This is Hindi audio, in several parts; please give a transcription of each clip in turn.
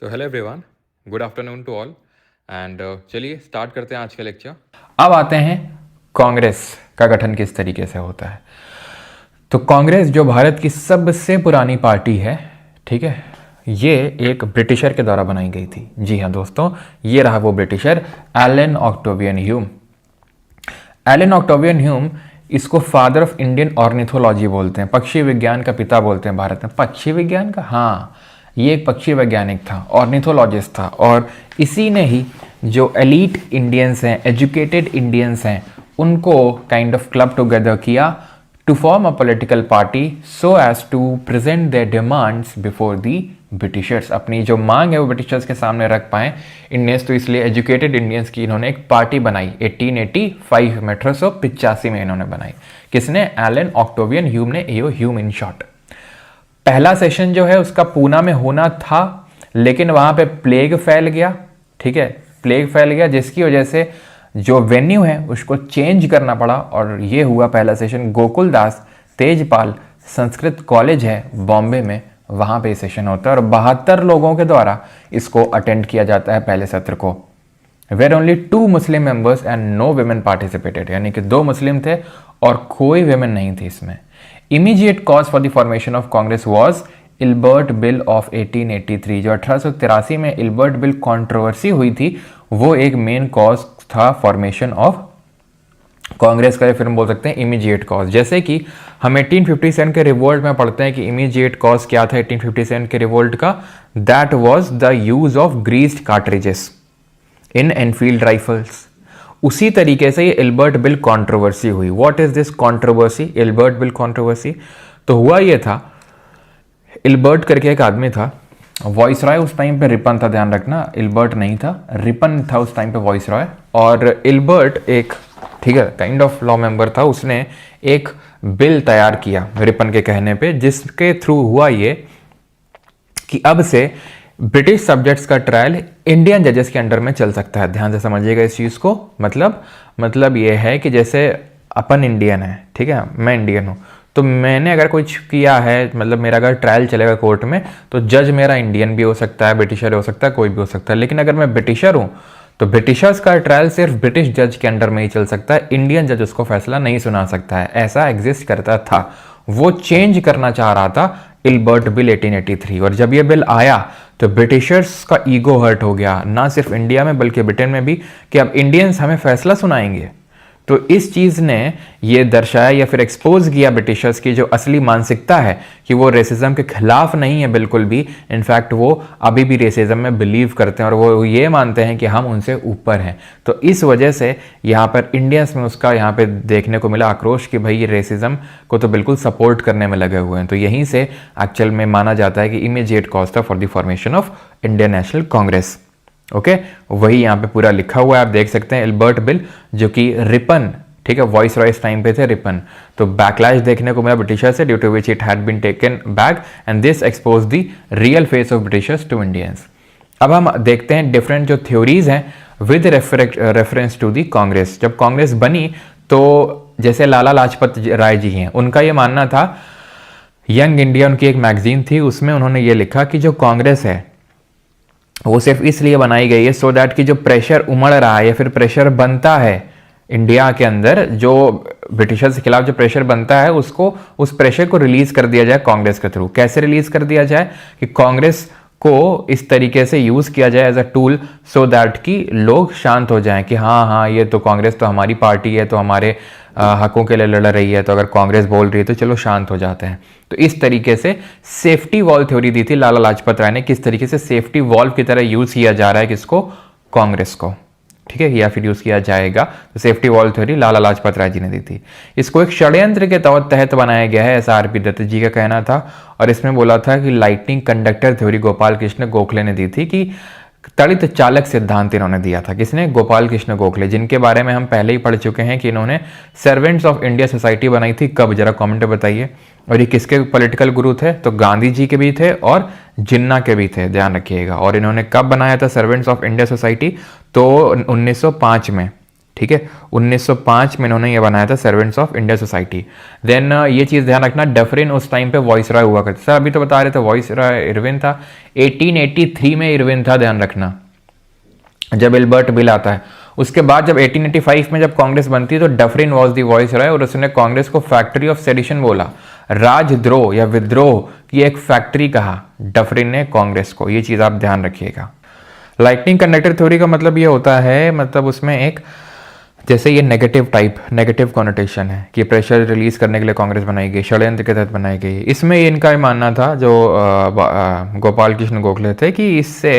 So hello everyone, good afternoon to all and चलिए स्टार्ट करते हैं आज का लेक्चर। अब आते हैं कांग्रेस का गठन किस तरीके से होता है। तो कांग्रेस जो भारत की सबसे पुरानी पार्टी है, ठीक है, ये एक ब्रिटिशर के द्वारा बनाई गई थी। जी हाँ दोस्तों, ये रहा वो Britisher, Allan Octavian Hume. Allan Octavian Hume, इसको फादर ऑफ इंडियन ऑर्निथोलॉजी बोलते हैं, पक्षी विज्ञान का पिता बोलते हैं भारत में। पक्षी विज्ञान का, हाँ, ये एक पक्षी वैज्ञानिक था, ऑर्निथोलॉजिस्ट था, और इसी ने ही जो एलीट इंडियंस हैं, एजुकेटेड इंडियंस हैं, उनको काइंड ऑफ क्लब टुगेदर किया to form a political party so as to present their demands before the Britishers. अपनी जो मांग है वो ब्रिटिशर्स के सामने रख पाए इंडियंस, तो इसलिए एजुकेटेड इंडियंस की इन्होंने एक पार्टी बनाई 1885 में, 1885 में इन्होंने बनाई। किसने? एलन ऑक्टेवियन ह्यूम ने, एओ ह्यूम इन शॉर्ट। पहला सेशन जो है उसका पूना में होना था, लेकिन वहां पे प्लेग फैल गया, ठीक है, प्लेग फैल गया, जिसकी वजह से जो वेन्यू है उसको चेंज करना पड़ा, और ये हुआ पहला सेशन गोकुलदास तेजपाल संस्कृत कॉलेज है बॉम्बे में, वहां पे सेशन होता है, और 72 लोगों के द्वारा इसको अटेंड किया जाता है पहले सत्र को। Were only 2 Muslim members and no women participated, यानी कि 2 मुस्लिम थे और कोई women नहीं थी इसमें। Immediate cause for the formation of Congress was Ilbert bill of 1883। जो 1883 में इल्बर्ट बिल कंट्रोवर्सी हुई थी, वो एक मेन कॉज था फॉर्मेशन ऑफ कांग्रेस का, फिर हम बोल सकते हैं इमीडिएट कॉज। जैसे कि हम 1857 के रिवोल्ट में पढ़ते हैं कि इमीडिएट कॉज क्या था 1857 के रिवोल्ट का, that was the use of greased cartridges in Enfield rifles. उसी तरीके से ये इल्बर्ट बिल कंट्रोवर्सी हुई। What is this controversy? Ilbert bill controversy. तो हुआ ये था, इल्बर्ट करके एक आदमी था, वॉइसरॉय उस टाइम पे रिपन था, ध्यान रखना, इल्बर्ट नहीं था, रिपन था उस टाइम पे वॉइसरॉय। और इल्बर्ट एक, ठीक है, काइंड ऑफ लॉ मेंबर था, उसने एक बिल तैयार किया रिपन के कहने पे, जिसके थ्रू हुआ ये कि अब से ब्रिटिश सब्जेक्ट्स का ट्रायल इंडियन जजेस के अंडर में चल सकता है। ध्यान से समझिएगा इस चीज़ को। मतलब ये है कि जैसे अपन इंडियन है, ठीक है, मैं इंडियन हूँ, तो मैंने अगर कुछ किया है, मतलब मेरा अगर ट्रायल चलेगा कोर्ट में, तो जज मेरा इंडियन भी हो सकता है, ब्रिटिशर हो सकता है, कोई भी हो सकता है। लेकिन अगर मैं ब्रिटिशर हूँ तो ब्रिटिशर्स का ट्रायल सिर्फ ब्रिटिश जज के अंडर में ही चल सकता है, इंडियन जज उसको फैसला नहीं सुना सकता है। ऐसा एग्जिस्ट करता था, वो चेंज करना चाह रहा था इल्बर्ट बिल 1883। और जब ये बिल आया तो ब्रिटिशर्स का ईगो हर्ट हो गया, ना सिर्फ इंडिया में बल्कि ब्रिटेन में भी, कि अब इंडियंस हमें फैसला सुनाएंगे। तो इस चीज़ ने ये दर्शाया या फिर एक्सपोज किया ब्रिटिशर्स की जो असली मानसिकता है, कि वो रेसिज्म के खिलाफ नहीं है बिल्कुल भी, इनफैक्ट वो अभी भी रेसिज्म में बिलीव करते हैं और वो ये मानते हैं कि हम उनसे ऊपर हैं। तो इस वजह से यहाँ पर इंडियंस में उसका यहाँ पे देखने को मिला आक्रोश कि भाई ये रेसिज्म को तो बिल्कुल सपोर्ट करने में लगे हुए हैं। तो यहीं से एक्चुअल में माना जाता है कि इमीडिएट कॉज था for the formation of Indian national Congress. Okay, वही यहाँ पे पूरा लिखा हुआ है, आप देख सकते हैं, इल्बर्ट बिल, जो कि रिपन, ठीक है, वॉइस रॉयस टाइम पे थे रिपन। तो बैकलैश देखने को मिला ब्रिटिशर्स से, due to which it had been taken back and this expose the real face of Britishers to Indians. अब हम देखते हैं डिफरेंट जो थ्योरीज हैं with reference to the Congress. जब कांग्रेस बनी तो जैसे लाला लाजपत राय जी हैं, उनका ये मानना था, यंग इंडिया उनकी एक मैगजीन थी, उसमें उन्होंने ये लिखा कि जो कांग्रेस है वो सिर्फ इसलिए बनाई गई है सो दैट कि जो प्रेशर उमड़ रहा है या फिर प्रेशर बनता है इंडिया के अंदर, जो ब्रिटिशर्स के खिलाफ जो प्रेशर बनता है, उसको, उस प्रेशर को रिलीज कर दिया जाए कांग्रेस के थ्रू। कैसे रिलीज कर दिया जाए? कि कांग्रेस को इस तरीके से यूज किया जाए as a tool so that कि लोग शांत हो जाएं कि हाँ, ये तो कांग्रेस तो हमारी पार्टी है, तो हमारे हकों के लिए लड़ रही है, तो अगर कांग्रेस बोल रही है तो चलो शांत हो जाते हैं। तो इस तरीके से सेफ्टी वॉल्व थ्योरी दी थी लाला लाजपत राय ने, किस तरीके से सेफ्टी वॉल्व की तरह यूज किया जा रहा है किसको? कांग्रेस को, ठीक है, या फिर यूज किया जाएगा। तो safety valve theory Lala Lajpat Rai ji ने दी थी। इसको एक षड्यंत्र के तहत बनाया गया है, ऐसा आरपी दत्त जी का कहना था। और इसमें बोला था कि lightning conductor theory Gopal Krishna Gokhale ने दी थी, कि तड़ित चालक सिद्धांत इन्होंने दिया था। किसने? गोपाल कृष्ण गोखले, जिनके बारे में हम पहले ही पढ़ चुके हैं कि इन्होंने सर्वेंट्स ऑफ इंडिया सोसाइटी बनाई थी। कब? जरा कमेंट में बताइए। और ये किसके पॉलिटिकल गुरु थे? तो गांधी जी के भी थे और जिन्ना के भी थे, ध्यान रखिएगा। और इन्होंने कब बनाया था सर्वेंट्स ऑफ इंडिया सोसाइटी? तो 1905 में, ठीक है। 1905 में इन्होंने ये बनाया था servants of India society. Then ये चीज़ ध्यान रखना, डफरिन उस टाइम पे वॉइस रॉय हुआ करता। सर अभी तो बता रहे थे वॉइस रॉय इरविन था, 1883 में इरविन था, ध्यान रखना, जब एल्बर्ट बिल आता है। उसके बाद जब 1885 में जब कांग्रेस बनती है तो Dufferin was the voice Roy और उसने कांग्रेस को फैक्ट्री ऑफ सेडिशन बोला, राजद्रोह या विद्रोह की एक फैक्ट्री कहा डफरिन ने कांग्रेस को। ये चीज़ आप ध्यान रखिएगा। लाइटनिंग कंडक्टर थ्योरी का मतलब ये होता है, मतलब उसमें एक जैसे ये नेगेटिव टाइप, नेगेटिव कॉनोटेशन है कि प्रेशर रिलीज करने के लिए कांग्रेस बनाई गई, षड्यंत्र के तहत बनाई गई। इसमें इनका मानना था जो गोपाल कृष्ण गोखले थे कि इससे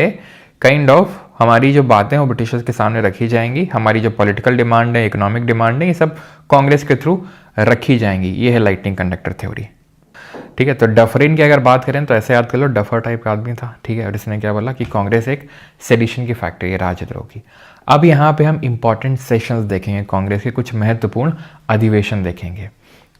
काइंड ऑफ हमारी जो बातें वो ब्रिटिशर्स के सामने रखी जाएंगी, हमारी जो पॉलिटिकल डिमांड है, इकोनॉमिक डिमांड है, ये सब कांग्रेस के थ्रू रखी जाएंगी। ये है लाइटनिंग कंडक्टर थ्योरी, ठीक है। तो डफरिन की अगर बात करें तो ऐसे याद कर लो, डफर टाइप का आदमी था, ठीक है। और इसने क्या बोला कि कांग्रेस एक सेडिशन की फैक्ट्री है, राजद्रोह की। अब यहाँ पे हम इंपॉर्टेंट सेशंस देखेंगे, कांग्रेस के कुछ महत्वपूर्ण अधिवेशन देखेंगे।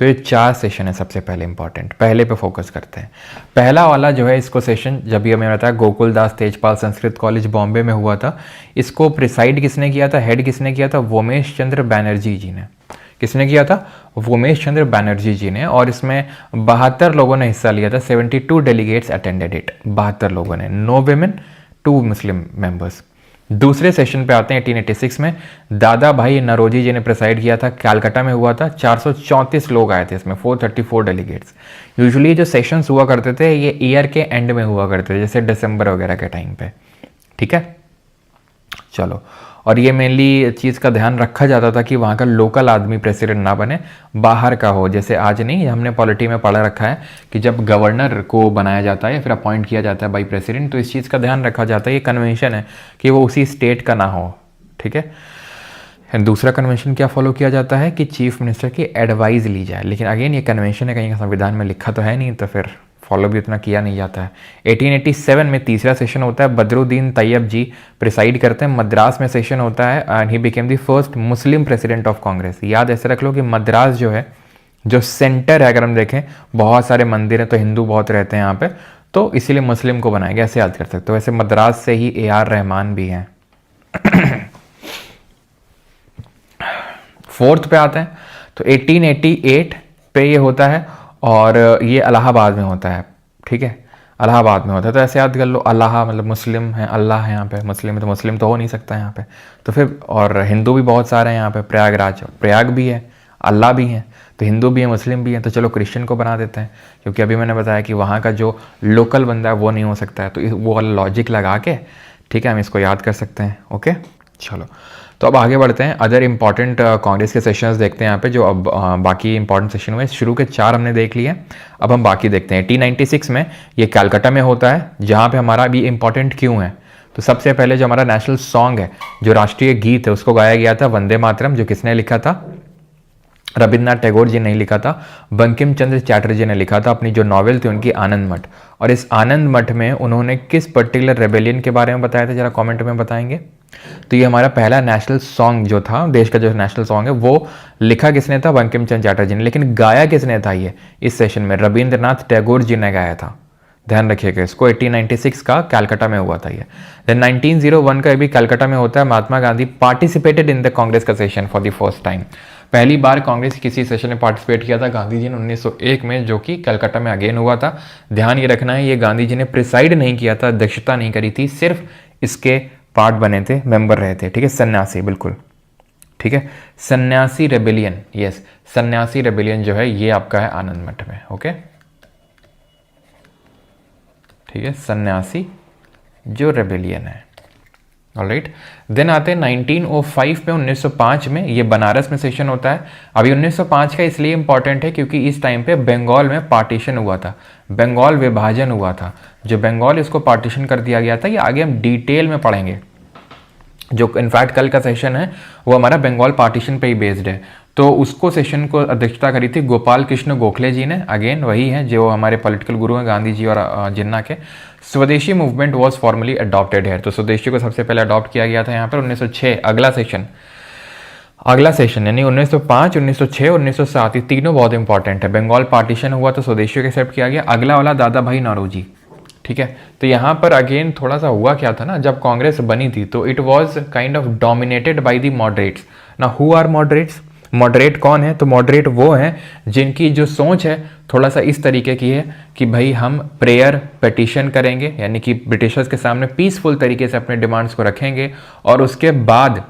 तो ये 4 सेशन है सबसे पहले इंपॉर्टेंट, पहले पे फोकस करते हैं। पहला वाला जो है इसको सेशन, जब ये मैंने बताया गोकुलदास तेजपाल संस्कृत कॉलेज बॉम्बे में हुआ था। इसको प्रिसाइड किसने किया था, हेड किसने किया था, वोमेश चंद्र बैनर्जी जी ने। किसने किया था, वोमेश चंद्र बैनर्जी जी ने। और इसमें 72 लोगों ने हिस्सा लिया था, 72 डेलीगेट्स अटेंडेड इट, 72 लोगों ने, नो वेमेन 2 मुस्लिम मेंबर्स। दूसरे सेशन पे आते हैं 1886 में, दादा भाई नरोजी जी ने प्रिसाइड किया था, कैलकाटा में हुआ था। 434 लोग आए थे इसमें, 434 डेलीगेट्स। यूजुअली जो सेशंस हुआ करते थे ये ईयर के एंड में हुआ करते थे, जैसे दिसंबर वगैरह के टाइम पे, ठीक है। चलो, और ये मेनली चीज़ का ध्यान रखा जाता था कि वहाँ का लोकल आदमी प्रेसिडेंट ना बने, बाहर का हो। जैसे आज नहीं, हमने पॉलिटी में पढ़ा रखा है कि जब गवर्नर को बनाया जाता है या फिर अपॉइंट किया जाता है बाई प्रेसिडेंट, तो इस चीज़ का ध्यान रखा जाता है, ये कन्वेंशन है कि वो उसी स्टेट का ना हो, ठीक है। दूसरा कन्वेंशन क्या फॉलो किया जाता है कि चीफ मिनिस्टर की एडवाइस ली जाए, लेकिन अगेन ये कन्वेंशन है, कहीं संविधान में लिखा तो है नहीं, तो फिर फॉलो भी उतना किया नहीं जाता है। 1887 में तीसरा सेशन होता है, बदरुद्दीन तैयब जी प्रिसाइड करते हैं। मद्रास में सेशन होता है and he became the first Muslim president of Congress. याद ऐसे रख लो कि मद्रास जो है, जो सेंटर है, अगर हम देखें बहुत सारे मंदिर हैं तो हिंदू बहुत रहते हैं यहाँ पे, तो इसीलिए मुस्लिम को बनाया गया, ऐसे याद कर सकते हो। वैसे मद्रास से ही AR रहमान भी हैं। फोर्थ पे आते हैं तो 1888 पे ये होता है और ये इलाहाबाद में होता है, ठीक है, इलाहाबाद में होता है। तो ऐसे याद कर लो, अल्लाह मतलब मुस्लिम है, अल्लाह है यहाँ पे, मुस्लिम तो हो नहीं सकता यहाँ पे, तो फिर और हिंदू भी बहुत सारे हैं यहाँ पे, प्रयागराज, प्रयाग भी है, अल्लाह भी है, तो हिंदू भी है, मुस्लिम भी है, तो चलो क्रिश्चियन को बना देते हैं, क्योंकि अभी मैंने बताया कि वहाँ का जो लोकल बंदा है वो नहीं हो सकता है, तो वो वाला लॉजिक लगा के, ठीक है, हम इसको याद कर सकते हैं। ओके, चलो, तो अब आगे बढ़ते हैं। अदर इंपॉर्टेंट कांग्रेस के सेशंस देखते हैं यहाँ पे, जो अब बाकी इंपॉर्टेंट सेशन हुए, शुरू के 4 हमने देख लिए, अब हम बाकी देखते हैं। 1896 में ये कलकत्ता में होता है, जहाँ पे हमारा अभी इंपॉर्टेंट क्यों है, तो सबसे पहले जो हमारा नेशनल सॉन्ग है, जो राष्ट्रीय गीत है, उसको गाया गया था वंदे मातरम, जो किसने लिखा था, रविन्द्रनाथ टैगोर जी ने लिखा था, बंकिम चंद्र चैटर्जी ने लिखा था, अपनी जो नॉवेल थी उनकी आनंद मठ। और इस आनंद मठ में उन्होंने किस पर्टिकुलर रेबेलियन के बारे में बताया था, जरा कमेंट में बताएंगे। तो ये हमारा पहला नेशनल सॉन्ग जो था, देश का जो नेशनल सॉन्ग है, वो लिखा किसने था, बंकिम चंद्र चैटर्जी ने, लेकिन गाया किसने था ये इस सेशन में, रविन्द्रनाथ टैगोर जी ने गाया था, ध्यान रखिएगा इसको। 1896 का कलकत्ता में हुआ था ये। देन 1901 का भी कलकत्ता में होता है। Mahatma Gandhi participated in the Congress का session for the first time, पहली बार कांग्रेस किसी सेशन में पार्टिसिपेट किया था गांधी जी ने 1901 में, जो कि कलकत्ता में अगेन हुआ था। ध्यान ये रखना है, ये गांधी जी ने प्रिसाइड नहीं किया था, अध्यक्षता नहीं करी थी, सिर्फ इसके पार्ट बने थे, मेंबर रहे थे, ठीक है, सन्यासी, बिल्कुल ठीक है, सन्यासी रेबेलियन, यस, सन्यासी रेबेलियन जो है ये आपका है आनंद मठ में। ओके, ठीक है, सन्यासी जो रेबेलियन है। ऑलराइट, देन आते हैं 1905 में, 1905 में ये बनारस में सेशन होता है। अभी 1905 का इसलिए इंपॉर्टेंट है क्योंकि इस टाइम पे बंगाल में पार्टीशन हुआ था, बंगाल विभाजन हुआ था, जो बंगाल इसको पार्टीशन कर दिया गया था। ये आगे हम डिटेल में पढ़ेंगे, जो इनफैक्ट कल का सेशन है वो हमारा बंगाल पार्टीशन पे ही बेस्ड है। तो उसको सेशन को अध्यक्षता करी थी गोपाल कृष्ण गोखले जी ने, अगेन वही है जो हमारे पॉलिटिकल गुरु हैं गांधी जी और जिन्ना के। स्वदेशी मूवमेंट वाज फॉर्मली अडॉप्टेड है, तो स्वदेशी को सबसे पहले अडॉप्ट किया गया था यहाँ पर 1906। अगला सेशन यानी 1905, 1906, 1907, ये तीनों बहुत इंपॉर्टेंट है। बंगाल पार्टीशन हुआ तो स्वदेशी को एक्सेप्ट किया गया। अगला वाला दादा भाई नौरोजी, ठीक है। तो यहाँ पर अगेन थोड़ा सा हुआ क्या था ना, जब कांग्रेस बनी थी तो it was kind of dominated by the moderates. ना हु आर मॉडरेट्स, मॉडरेट कौन है? तो मॉडरेट वो हैं जिनकी जो सोच है थोड़ा सा इस तरीके की है कि भाई हम प्रेयर पिटीशन करेंगे, यानी कि ब्रिटिशर्स के सामने पीसफुल तरीके से अपने डिमांड्स को रखेंगे और उसके बाद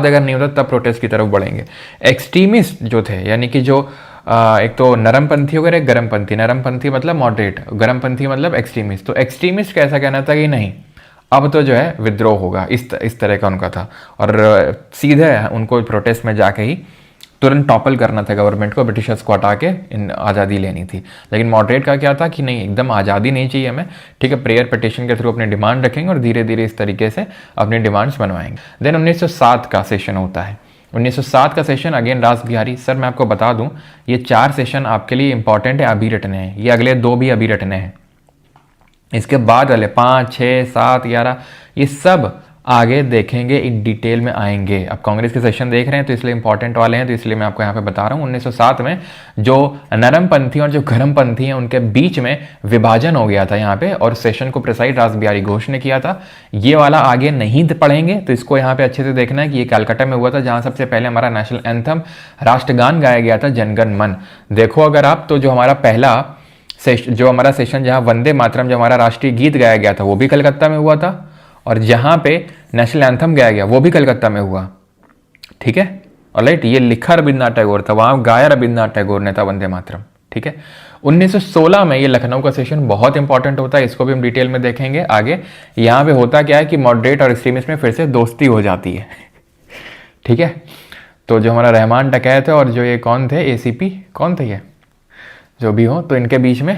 अगर नहीं होता तब प्रोटेस्ट की तरफ बढ़ेंगे। एक्सट्रीमिस्ट जो थे, यानी कि जो एक तो नरमपंथी हो गए, एक गर्मपंथी। नरमपंथी मतलब मॉडरेट, गर्मपंथी मतलब एक्सट्रीमिस्ट। तो एक्सट्रीमिस्ट का ऐसा कहना था कि नहीं, अब तो जो है विद्रोह होगा, इस तरह का उनका था। और सीधे उनको प्रोटेस्ट में जाके ही तुरंत टॉपल करना था गवर्नमेंट को, ब्रिटिशर्स को हटा के आज़ादी लेनी थी। लेकिन मॉडरेट का क्या था कि नहीं, एकदम आज़ादी नहीं चाहिए हमें, ठीक है, प्रेयर पिटिशन के थ्रू अपने डिमांड रखेंगे और धीरे धीरे इस तरीके से अपनी डिमांड्स बनवाएंगे। देन 1907 का सेशन होता है। 1907 का सेशन अगेन रास बिहारी। सर मैं आपको बता दूं, ये 4 सेशन आपके लिए इंपॉर्टेंट है, अभी रटने हैं, ये अगले 2 भी अभी रटने हैं। इसके बाद वाले 5, 6, 7, 11 ये सब आगे देखेंगे, इन डिटेल में आएंगे। अब कांग्रेस के सेशन देख रहे हैं तो इसलिए इंपॉर्टेंट वाले हैं, तो इसलिए मैं आपको यहाँ पे बता रहा हूँ। 1907 में जो नरमपंथी और जो गर्मपंथी हैं उनके बीच में विभाजन हो गया था यहाँ पे, और सेशन को प्रिसाइड रास बिहारी घोष ने किया था। ये वाला आगे नहीं पढ़ेंगे, तो इसको यहाँ पे अच्छे से देखना है कि ये कलकत्ता में हुआ था, जहाँ सबसे पहले हमारा नेशनल एंथम राष्ट्रगान गाया गया था, जनगण मन। देखो अगर आप, तो जो हमारा पहला सेशन जहाँ वंदे मातरम जो हमारा राष्ट्रीय गीत गाया गया था वो भी कलकत्ता में हुआ था, और जहां पे नेशनल एंथम गाया गया वो भी कलकत्ता में हुआ, ठीक है। ऑलराइट, ये लिखा रविन्द्रनाथ टैगोर था, वहां गाया रविन्द्रनाथ टैगोर ने था वंदे मातरम, ठीक है। 1916 में ये लखनऊ का सेशन बहुत इंपॉर्टेंट होता है, इसको भी हम डिटेल में देखेंगे आगे। यहाँ पे होता क्या है कि मॉडरेट और एक्सट्रीमिस्ट में फिर से दोस्ती हो जाती है, ठीक है। तो जो हमारा रहमान डकैत है और जो ये कौन थे, एसीपी कौन थे, ये जो भी हो, तो इनके बीच में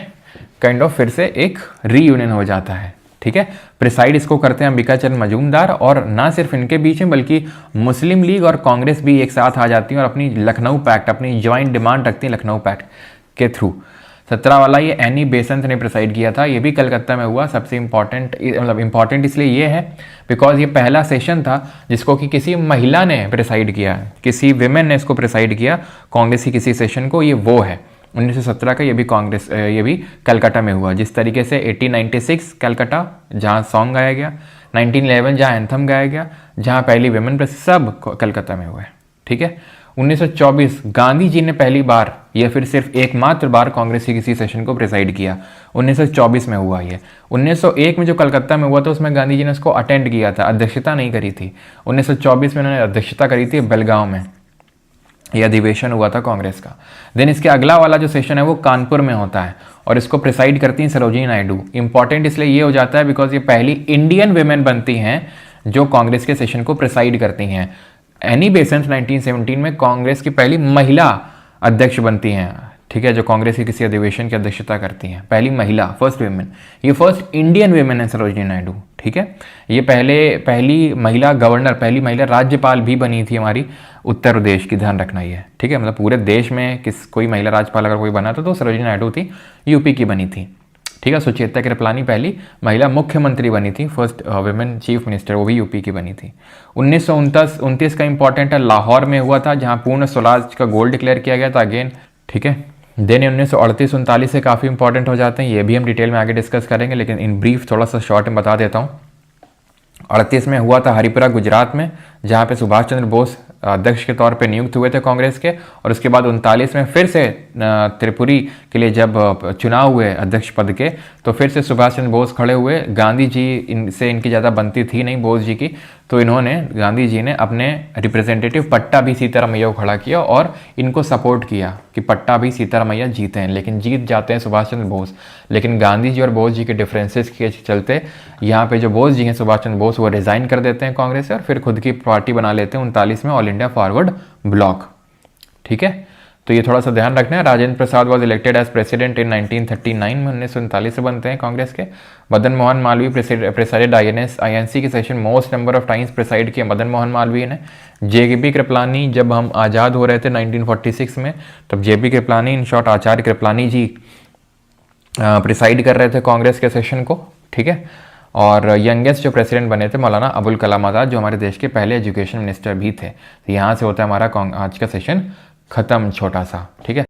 काइंड ऑफ फिर से एक रीयूनियन हो जाता है, ठीक है। प्रिसाइड इसको करते हैं अंबिका चंद मजूमदार, और ना सिर्फ इनके बीच में बल्कि मुस्लिम लीग और कांग्रेस भी एक साथ आ जाती हैं और अपनी लखनऊ पैक्ट, अपनी ज्वाइंट डिमांड रखती हैं लखनऊ पैक्ट के थ्रू। 17 वाला ये एनी बेसेंट ने प्रिसाइड किया था, ये भी कलकत्ता में हुआ। सबसे इंपॉर्टेंट, मतलब इंपॉर्टेंट इसलिए ये है बिकॉज ये पहला सेशन था जिसको कि किसी महिला ने प्रिसाइड किया, किसी विमेन ने इसको प्रिसाइड किया कांग्रेस की किसी सेशन को, ये वो है 1917 का। ये भी कलकत्ता में हुआ। जिस तरीके से 1896 कलकत्ता जहाँ सॉन्ग गाया गया, 1911 जहाँ एंथम गाया गया, जहाँ पहली विमेन प्रेस, सब कलकत्ता में हुआ है, ठीक है। 1924 गांधी जी ने पहली बार या फिर सिर्फ एकमात्र बार कांग्रेस के किसी सेशन को प्रिसाइड किया, 1924 में हुआ ये। 1901 में जो कलकत्ता में हुआ था उसमें गांधी जी ने उसको अटेंड किया था, अध्यक्षता नहीं करी थी। 1924 में उन्होंने अध्यक्षता करी थी बेलगांव में, यह अधिवेशन हुआ था कांग्रेस का। देन इसके अगला वाला जो सेशन है वो कानपुर में होता है और इसको प्रिसाइड करती हैं सरोजिनी नायडू। इंपॉर्टेंट इसलिए ये हो जाता है बिकॉज ये पहली इंडियन विमेन बनती हैं जो कांग्रेस के सेशन को प्रिसाइड करती हैं। एनी बेसेंट 1917 में कांग्रेस की पहली महिला अध्यक्ष बनती हैं, ठीक है, जो कांग्रेस की किसी अधिवेशन की अध्यक्षता करती हैं, पहली महिला, फर्स्ट विमेन। ये फर्स्ट इंडियन विमेन है सरोजिनी नायडू, ठीक है। ये पहली महिला गवर्नर, पहली महिला राज्यपाल भी बनी थी हमारी उत्तर प्रदेश की, ध्यान रखना ये, ठीक है। मतलब पूरे देश में कोई महिला राज्यपाल अगर कोई बना था तो सरोजिनी नायडू थी, यूपी की बनी थी, ठीक है। सुचेता कृपलानी पहली महिला मुख्यमंत्री बनी थी, फर्स्ट विमेन चीफ मिनिस्टर, वो भी यूपी की बनी थी। 1929 का इंपॉर्टेंट है, लाहौर में हुआ था जहाँ पूर्ण स्वराज का गोल डिक्लेयर किया गया था अगेन, ठीक है। देन 1938-39 से काफ़ी इंपॉर्टेंट हो जाते हैं, ये भी हम डिटेल में आगे डिस्कस करेंगे, लेकिन इन ब्रीफ थोड़ा सा शॉर्ट में बता देता हूँ। 38 में हुआ था हरिपुरा गुजरात में, जहाँ पे सुभाष चंद्र बोस अध्यक्ष के तौर पे नियुक्त हुए थे कांग्रेस के, और उसके बाद 39 में फिर से त्रिपुरी के लिए जब चुनाव हुए अध्यक्ष पद के, तो फिर से सुभाष चंद्र बोस खड़े हुए। गांधी जी इनसे इनकी ज़्यादा बनती थी नहीं बोस जी की, तो इन्होंने, गांधी जी ने अपने रिप्रेजेंटेटिव पट्टाभी सीतारामैया को खड़ा किया और इनको सपोर्ट किया कि पट्टाभी सीतारामैया जीते हैं, लेकिन जीत जाते हैं सुभाष चंद्र बोस। लेकिन गांधी जी और बोस जी के डिफरेंसेस के चलते यहाँ पे जो बोस जी हैं, सुभाष चंद्र बोस, वो रिजाइन कर देते हैं कांग्रेस से और फिर खुद की पार्टी बना लेते हैं 39 में, ऑल इंडिया फॉरवर्ड ब्लॉक, ठीक है। तो ये थोड़ा सा ध्यान रखना है। Rajendra Prasad was elected as president in 1939 में, 1939 से बनते हैं कांग्रेस के। मदन मोहन मालवीय प्रेसाइडेड INC के session most number of times preside किया मदन मोहन मालवीय ने। JB कृपलानी, जब हम आज़ाद हो रहे थे 1946 में, तब JB Kripalani, in short Acharya Kripalani ji preside कर रहे थे कांग्रेस के सेशन को, ठीक है। और यंगेस्ट जो प्रेसिडेंट बने थे मौलाना अबुल कलाम आज़ाद, जो हमारे देश के पहले एजुकेशन मिनिस्टर भी थे। तो यहाँ से होता है हमारा आज का सेशन खत्म, छोटा सा, ठीक है।